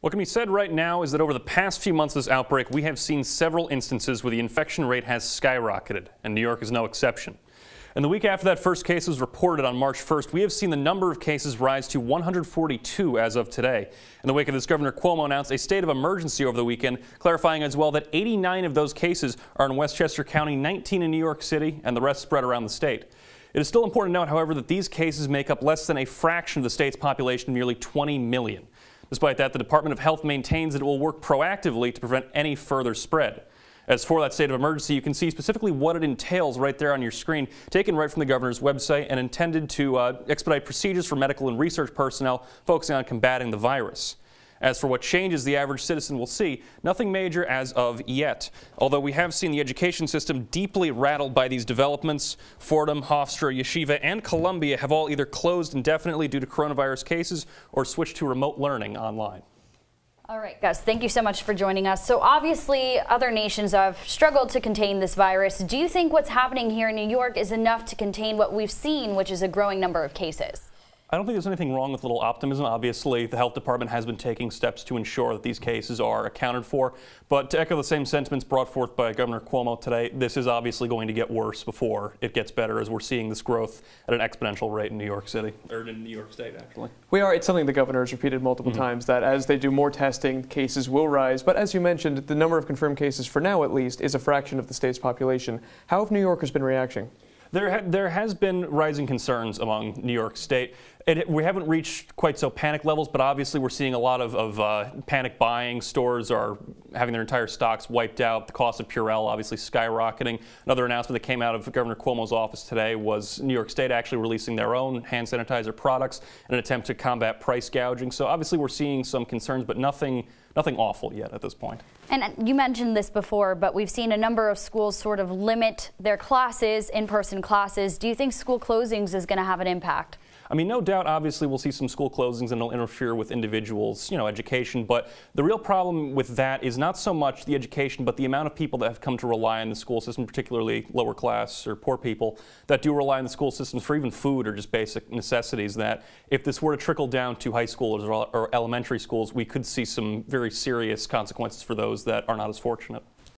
What can be said right now is that over the past few months of this outbreak, we have seen several instances where the infection rate has skyrocketed, and New York is no exception. And the week after that first case was reported on March 1st, we have seen the number of cases rise to 142 as of today. In the wake of this, Governor Cuomo announced a state of emergency over the weekend, clarifying as well that 89 of those cases are in Westchester County, 19 in New York City, and the rest spread around the state. It is still important to note, however, that these cases make up less than a fraction of the state's population, nearly 20 million. Despite that, the Department of Health maintains that it will work proactively to prevent any further spread. As for that state of emergency, you can see specifically what it entails right there on your screen, taken right from the governor's website and intended to expedite procedures for medical and research personnel focusing on combating the virus. As for what changes the average citizen will see, nothing major as of yet. Although we have seen the education system deeply rattled by these developments, Fordham, Hofstra, Yeshiva, and Columbia have all either closed indefinitely due to coronavirus cases or switched to remote learning online. All right, Gus, thank you so much for joining us. So obviously, other nations have struggled to contain this virus. Do you think what's happening here in New York is enough to contain what we've seen, which is a growing number of cases? I don't think there's anything wrong with a little optimism. Obviously, the health department has been taking steps to ensure that these cases are accounted for. But to echo the same sentiments brought forth by Governor Cuomo today, this is obviously going to get worse before it gets better, as we're seeing this growth at an exponential rate in New York City, or in New York State, actually. It's something the governor has repeated multiple times, that as they do more testing, cases will rise. But as you mentioned, the number of confirmed cases, for now at least, is a fraction of the state's population. How have New Yorkers been reacting? There has been rising concerns among New York State. We haven't reached quite so panic levels, but obviously we're seeing a lot of panic buying. Stores are having their entire stocks wiped out. The cost of Purell obviously skyrocketing. Another announcement that came out of Governor Cuomo's office today was New York State actually releasing their own hand sanitizer products in an attempt to combat price gouging. So obviously we're seeing some concerns, but nothing awful yet at this point. And you mentioned this before, but we've seen a number of schools sort of limit their classes, in-person classes. Do you think school closings is going to have an impact? I mean, no doubt, obviously, we'll see some school closings and it'll interfere with individuals', education. But the real problem with that is not so much the education, but the amount of people that have come to rely on the school system, particularly lower class or poor people, that do rely on the school systems for even food or just basic necessities, that if this were to trickle down to high schoolers or elementary schools, we could see some very serious consequences for those that are not as fortunate.